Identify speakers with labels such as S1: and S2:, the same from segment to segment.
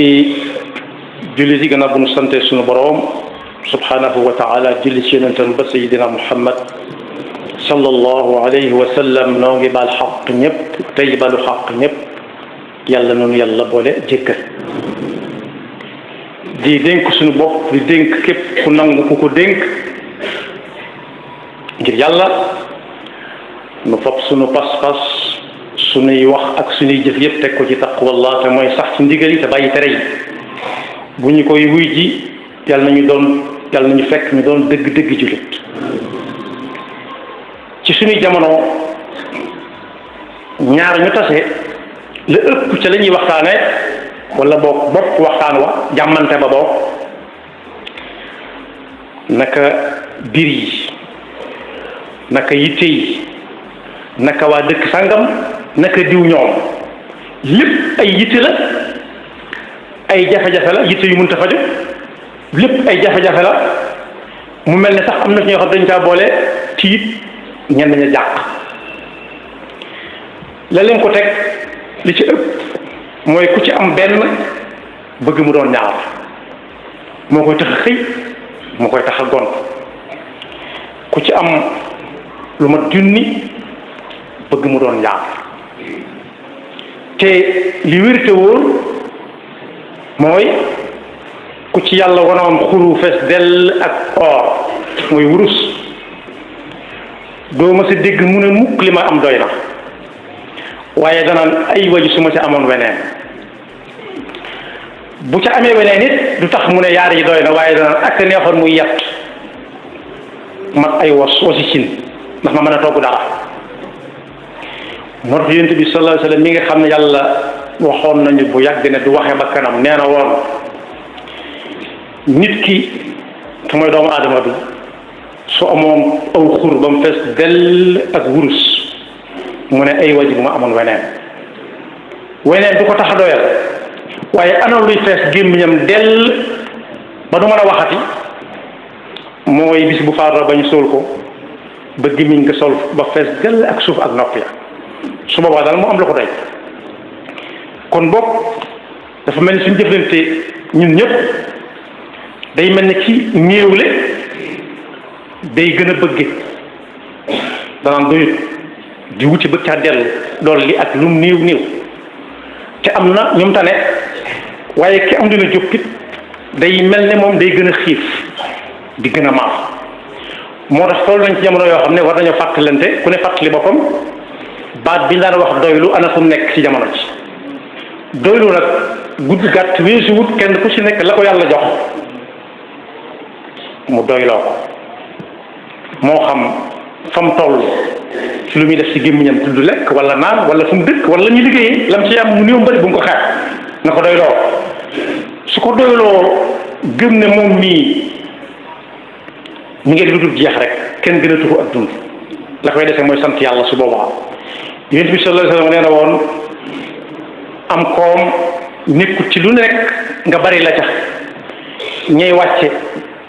S1: mbokki jullit yi gannaaw bu nu sante sunu boroom subhanahu wa taala julli ci yonentam ba sayidina muhammad sallallahu alayhi wa sallam noo ngi baal xaq ñëpp tey balu xaq ñëpp yàlla noonu yàlla boole jéggal di dénk suñu bopp di dénk képp ku nangu ku ko dénk ngir yàlla nu fab suñu pas-pas suñuy wax ak suñuy jëf yëpp teg ko ci taqwallah te mooy sax ci ndigal yi te bàyyi tere yi bu ñu koy wuy ji yàlla nañu fekk ñu doon dëgg-dëgg jullit ci suñuy jamono ñaar ñu tase la ëpp ca la ñuy waxtaane wala bopp waxtaan wa jàmmante ba boog naka biir yi naka yitte yi naka waa dëkk sàngam naka diw ñoom lépp ay yitte la ay jafe-jafe la yitte yu mënta faju lépp ay jafe-jafe la mu mel ne sax am na ci ñoo xam dañ caa boole tiit ñenn ña jàq la leen ko teg li ci ëpp mooy ku ci am benn bëgg mu doon ñaar moo koy tax a xëy moo koy tax a gont ku ci am lu mat junni bëgg mu doon ñaar te li wér te wóor mooy ku ci yàlla wanoon xuru fees dell ak or mooy wurus doo ma sa dégg mu ne mukk li ma am doy na waaye danaan ay waji su ma ci amoon weneen bu ca amee weneen it du tax mu ne yaar yi doy na waaye danaan ak neexoon muy yett mat ay wasi cin ndax ma mën a togg dara moo tax yonent bi sallallahu alayhi wa sallam mi nga xam ne yàlla waxoon nañu bu yàgg ne du waxe ba kanam nee na woon nit ki te mooy doomu aadama bi su amoon aw xur ba mu fees dell ak wurus mu ne ay waji bu ma amoon weneen du ko tax a doyal waaye ana luy fees gémmiñam dell ba du mën a waxati mooy bis bu faatoo ba ñu suul ko ba gémmiñ nga sol ba fees dell ak suuf ak nopp ya su boobaa daal mu am la ko doy kon bokk dafa mel ni suñu jëflante ñun ñëpp day mel ni ci néewle day gën a bëgge danaan doyut di wuti bëgg caa dellu dolli ak lum néew te am na ñoom tane waaye ki am dina jóg it day mel ne moom day gën a xiif di gën a maaf moo tax toll nañ ci jamono yoo xam ne war nañoo fàttalante ku ne fàttali boppam baat bi ñu daan wax doylu ana fu mu nekk ci jamono ci doylu nag gudd gàtt weesu wut kenn ku ci nekk la ko yàlla jox mu doyloo ko moo xam fa mu toll ci lu muy def ci gémmiñam tudd lekk wala naan wala fu mu dëkk wala ñu liggéeyee lam ci am mu néew mbëri bu mu ko xeeb na ko doyloo su ko doyloo gëm ne moom mii mi ngi lu dul jeex rek kenn gën a tuxu ak dund la koy defee mooy sant yàlla su boobaa yonent bi sallallahu alayhi wa sallam nee na woon am koom nekkul ci lu nekk nga bari la ca ñay wàcce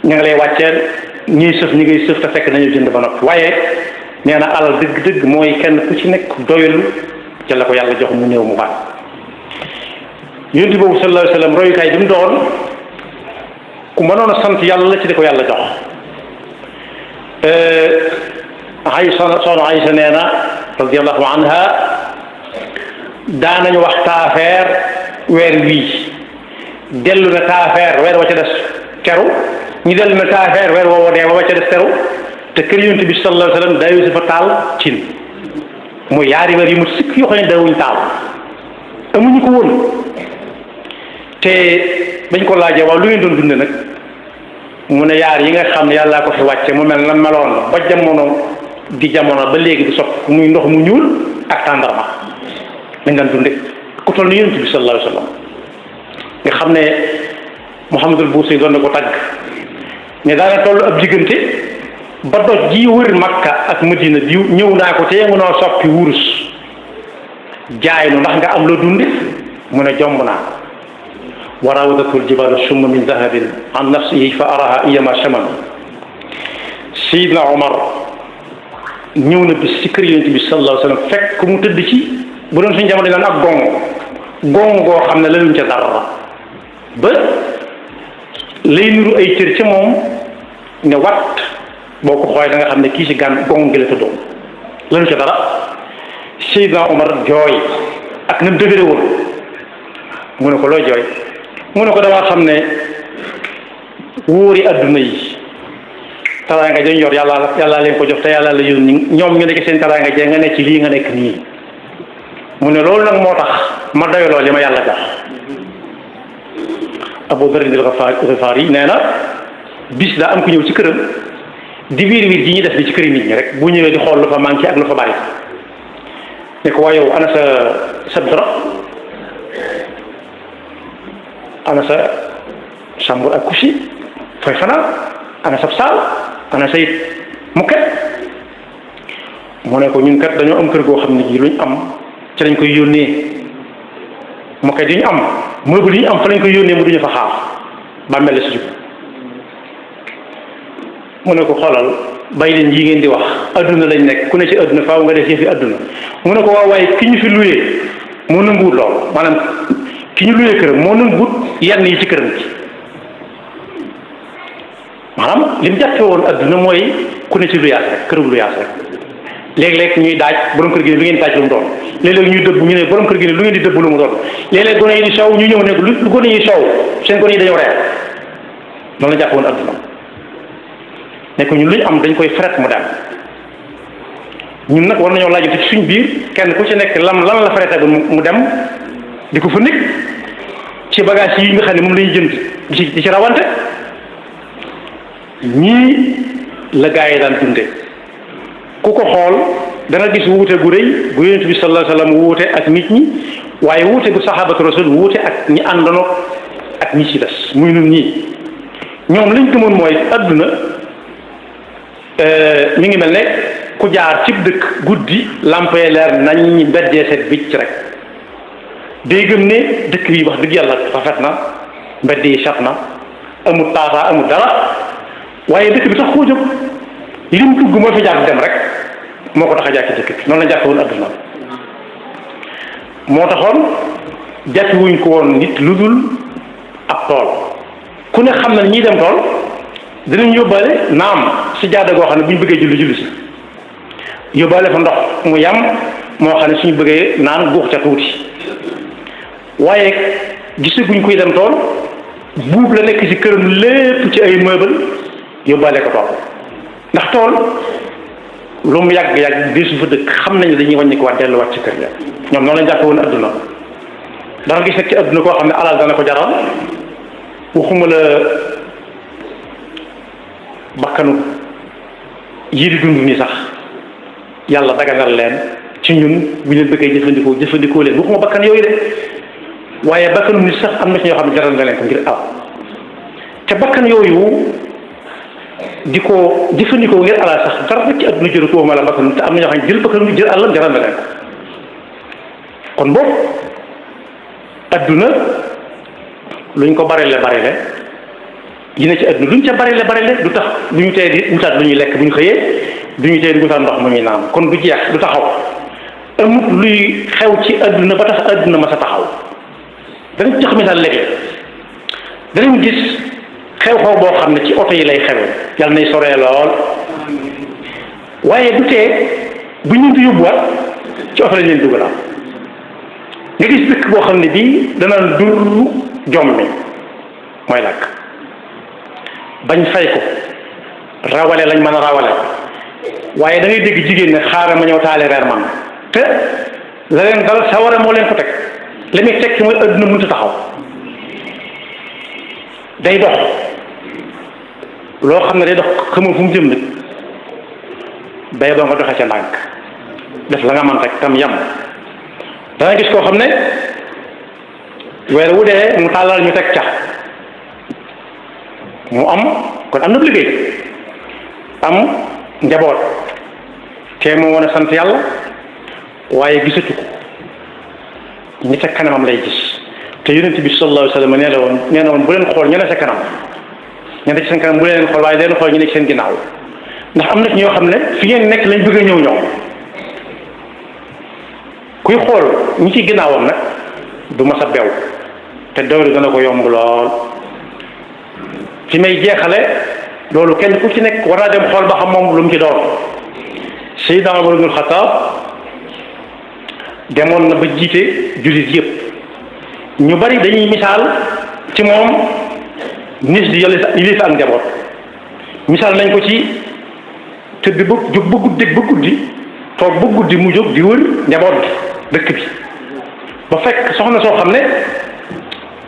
S1: ña nga lay wàcceel ñuy sëf ñi ngay sëf te fekk nañu jënd ba noppi waaye nee na alal dëgg-dëgg mooy kenn ku ci nekk doylu ca la ko yàlla jox mu néew mu baax yonent boobu sallallahu alayhi wa sallam royukaay bi mu doon ku mënoon a sant yàlla la ci di ko yàlla jox soxna Aysa nee na radiyallahu anha daanañu wax taafeer weer wii dellu na taafeer weer wa ca des teru ñu dellu na taafeer weer woowu dee wa ca des teru te kër yonent bi sallallahu alayhi wa sallam daayu si fa taal cin mooy yaari weer yu mu sikk yoo xam ne daawuñ taal amuñu ko woon te bañ ko laajee waaw lu ngeen doon dunde nag mu ne yaar yi nga xam ne yàllaa ko fi wàcce mu mel na meloon ba jamono di jamono ba léegi di sopp muy ndox mu ñuul ak tàndarma dañ daan dunde ku toll ni yonent bi sallallahu alayhi wa sallam nga xam ne Muhammadul Buusi doon na ko tàgg ne daana toll ab diggante ba doj ji wër Makka ak Madina bi ñëw naa ko te mënoo soppi wurus jaay nu ndax nga am loo dunde mu ne jomb naa wa raawadatul jibaalu summa min dahabin an nafsihi fa araha iyama shaman Seydina Omar ñëw na bis ci kër Yonent bi sallallahu alayhi wa sallam fekk mu tëdd ci bu doon suñu jamono naan ak gong goo xam ne laluñ ca dara ba lay nuru ay cër ca moom ne wat boo ko xoolee da nga xam ne kii ci gàn gong gi la tëddoon lanu ca dara. Seydina Omar jooy ak na mu dëgëre woon mu ne ko looy jooy mu ne ko damaa xam ne wóori adduna yi taraanga dañ yor yàlla leen ko jox te yàlla la yónni ñoom ñu nekk seen taraanga jee nga nekk ci lii nga nekk nii mu ne loolu nag moo tax ma doyloo li ma yàlla jox. Abu Dharr al-Ghifari yi nee na bis daa am ku ñëw ci këram di wiir ji ñuy def bi ci këri nit ñi rek bu ñëwee di xool lu fa manqué ak lu fa bari ne ko waa yow ana sa dara ana sa chambre ak couche fooy fanaan ana sa saal ana say mukket mu ne ko ñun kat dañoo am kër goo xam ne ji luñ am ci lañ koy yónnee mukket yi ñu am meuble yi ñu am fa lañ koy yónnee mu duñu fa xaar ba mel si jub mu ne ko xoolal bàyyi leen yi ngeen di wax adduna lañ nekk ku ne ci adduna faaw nga def yëfi adduna mu ne ko waaw waaye ki ñu fi luyee moo nanguwut lool maanaam ki ñu luyee këram moo nanguwut yenn yi ci këram gi maanaam li mu jàppe woon adduna mooy ku ne ci luyaas rek këram luyaas rek léeg-léeg ñuy daaj borom kër gi ne lu ngeen daaj lu mu doon léeg-léeg ñuy dëbb ñu ne borom kër gi ne lu ngeen di dëbb lu mu doon léeg-léeg gone yi di sow ñu ñëw ne lu gone yi sow seen gone yi dañoo reer noonu la jàppe woon adduna ne ko ñun lu ñu am dañ koy fret mu dem ñun nag war nañoo laajante ci suñ biir kenn ku ci nekk lan la frete ba mu dem di ko fa nekk ci bagage yi nga xam ne moom la ñuy jënd di ci rawante ñii la gaa yi daan dunde ku ko xool danga gis wuute gu rëy gu yonent bi sallallahu alayhi wa sallam wuute ak nit ñi waaye wuute gu saxaabatu rasul wuute ak ñi àndoon ak ñi ci des muy nun ñii ñoom liñ gëmoon mooy adduna mi ngi mel ne ku jaar cib dëkk guddi lampee leer nañ mbeddee set bicc rek day gëm ne dëkk bi wax dëgg yàlla rafet na mbedd yi set na amul taataa amul dara waaye dëkk bi tax koo jóg lim tugg moo fi jaar dem rek moo ko tax a jaar ci dëkk bi noonu la jàppe woon adduna moo taxoon jàppe wuñ ko woon nit lu dul ab tool ku ne xam na ñiy dem tool dinañ yóbbaale naam si jaada goo xam ne bu ñu bëggee julli si yóbbaale fa ndox mu yam moo xam ne suñu bëggee naan guux ca tuuti waaye gisaguñ koy dem tool buub la nekk ci këram lépp ci ay meuble yóbbaale ko tool ndax tool lu mu yàgg di su fa dëkk xam nañ dañuy wàññi ko waat delluwaat ci kër ya ñoom noonu lañ jàppe woon adduna danga gis nag ci adduna koo xam ne alal dana ko jaral waxuma la bakkanu yii di dund nii sax yàlla daganal leen ci ñun bu ñu leen bëggee jëfandikoo leen waxuma bakkan yooyu de waaye bakkanu nit sax am na ci ñoo xam ne jaral na leen ko ngir aw te bakkan yooyu di ko jëfandikoo ngir alal sax dara ci adduna jëru ko ma la bakkanu te am na ñoo xam ne jël bakkanu jël àllam jaral na leen ko kon boobu adduna luñ ko barile yi ne ci adduna luñ ca barile du tax du ñu tee di wutaat lu ñuy lekk bu ñu xëyee du ñu tee di wutaat ndox mu ñuy naan kon du jeex du taxaw amut luy xew ci adduna ba tax adduna ma sa taxaw danañ jox misaal léegi danañ gis xew-xew boo xam ne ci oto yi lay xewee yàlla nay soree lool waaye du tee bu ñu di yóbbuwaat ci oto lañ leen dugalaat nga gis dëkk boo xam ne bii danaan dur jommi mooy lakk bañ fay ko rawale lañ mën a rawale waaye da ngay dégg jigéen ne xaaral ma ñëw taale reer man te la leen dal sawara moo leen ko teg li muy teg ci mooy adduna mënut a taxaw day dox loo xam ne day dox xamoo fu mu jëm nag bay doo nga doxee ca ndànk def la nga man rek tam yam dana gis koo xam ne weer wu dee mu tàllal ñu teg ca mu am kon am na liggéey am njaboot te moo wan a sant yàlla waaye gisatu ko ñi ca kanamam lay gis te yonent bi sallallahu alayhi wa sallam nee na woon bu leen xool ñu ne sa kanam ñu ne ci seen kanam bu leen xool waaye leen xool ñu ne ci seen ginnaaw ndax am na ci ñoo xam ne fi ngeen nekk lañ bëgg a ñëw ñoom kuy xool ñi ci ginnaawam nag du mas a bew te doylu dana ko yomb lool. fi may jeexale loolu kenn ku ci nekk war naa dem xool ba xam moom lu mu ci doon. Seydina Umar ibnul Xattaab demoon na ba jiite jullit yëpp ñu bari dañuy misaal ci moom nis di yilif ak njaboot misaal nañ ko ci tëdd ba jóg ba guddi toog ba guddi mu jóg di wër njaboot gi dëkk bi ba fekk soxna soo xam ne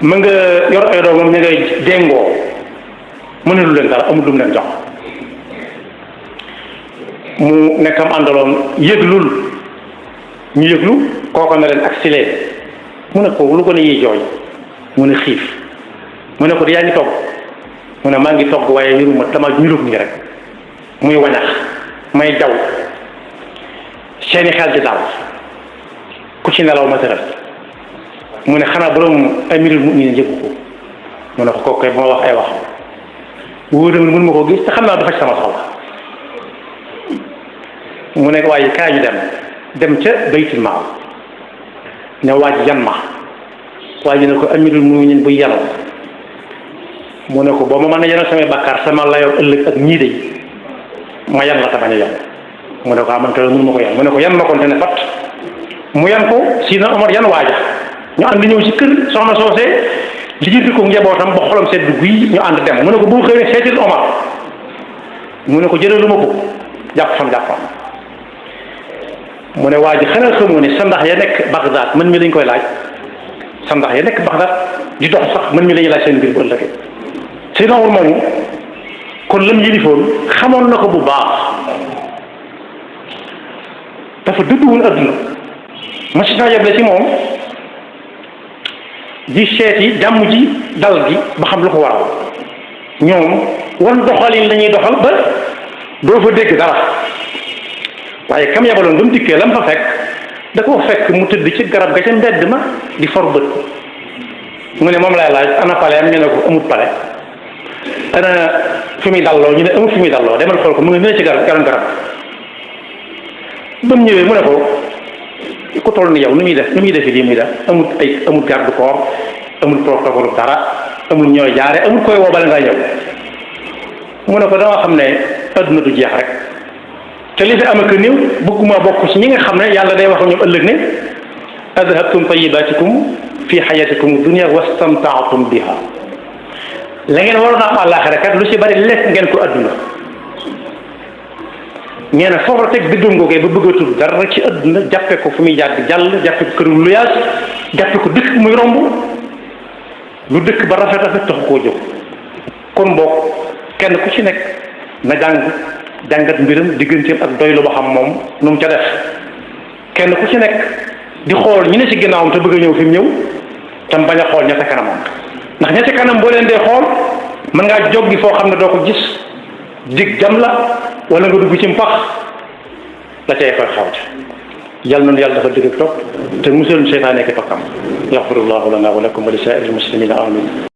S1: ma nga yor ay doomam ñu ngay déngoo mënulu leen dara amul lu mu leen jox mu nekkam àndaloon yëglul ñu yëglu kooko na leen ak si leen mu ne ko lu ko ne yiy jooy mu ne xiif mu ne ko yaa ngi togg mu ne maa ngi togg waaye yëruma dama ñulug nii rek muy wañax may jaw seeni xel di daal ku ci nelaw ma tëral mu ne xanaa borom amirul mu'minin yëgu ko mu ne ko kooku ba ma wax ay wax wóor na mën ma koo gis te xam naa dafa ci sama soxla mu ne waaye kaay ñu dem ca baytul maal ne waaj yan ma waaye ne ko amirul mu'minin bu yanu mu ne ko boo ma mën a yanal samay bàkkaar sama layoo ëllëg ak ñii de ma yan la te bañ a yan mu ne ko man kay mënu ma ko yan mu ne ko yan ma kon te ne fat mu yan ko Sidna Omar yan waaja ñu ànd ñëw ci kër soxna soosee li jëndi ko njabootam ba xolam sedd guy ñu ànd dem mu ne ko bu xëyee seetil Omar mu ne ko jëralu ma ko jàppam mu ne waa ji xanaa xamoo ne sandax ya nekk Bagdad man mi lañ koy laaj sandax ya nekk Bagdad di dox sax man mi lañuy laaj seen mbir bu ëllëgee Seydina Omar moomu kon lam yilifoon xamoon na ko bu baax dafa dëdduwul adduna machine yable ci moom di seeti jàmm ji dal gi ba xam lu ko waral ñoom wan doxalin la ñuy doxal ba doo fa dégg dara waaye kam yabaloon ba mu dikkee la mu fa fekk da koo fekk mu tëdd ci garab ga ca mbedd ma di for bët mu ne moom lay laaj ana pale am ñu ne ko amut pale ana fi muy dalloo ñu ne amut fi muy dalloo demal xool ko mu ngi ne ci garab ba mu ñëwee mu ne ko ku toll ni yow nu muy def lii muy def amut garde corps amul protocole dara amul ñooy jaare amul koy woobale nga ñëw mu ne ko dama xam ne adduna du jeex rek te li fi am ak néew bëgguma bokk ci ñi nga xam ne yàlla day wax ñoom ëllëg ne adhabtum tayyibatikum fi hayatikum dunya wastamta'tum biha la ngeen waroon a am àllaaxira kat lu ci bari lekk ngeen ko adduna ñee na foofu la teg dëddum googee ba bëggatul dara ci adduna jàppe ko fu muy jaar di jàll jàppe ko këru luyaas jàppe ko dëkk muy romb lu dëkk ba rafet taxu koo jóg kon boog kenn ku ci nekk na jàngat mbiram digganteem ak doylu ba xam moom nu mu ca def kenn ku ci nekk di xool ñu ne ci ginnaawam te bëgg a ñëw fi mu ñëw tam bañ a xool ña ca kanamam ndax ña ca kanam boo leen dee xool mën ngaa joggi foo xam ne doo ko gis dig jam la wala nga dugg ci mpax la cay fay xawte yal na yàlla dafa dëgg topp te musal seytaane ki tokkam yaxfirullahu lana wa lakum wa li saa'iril muslimina amin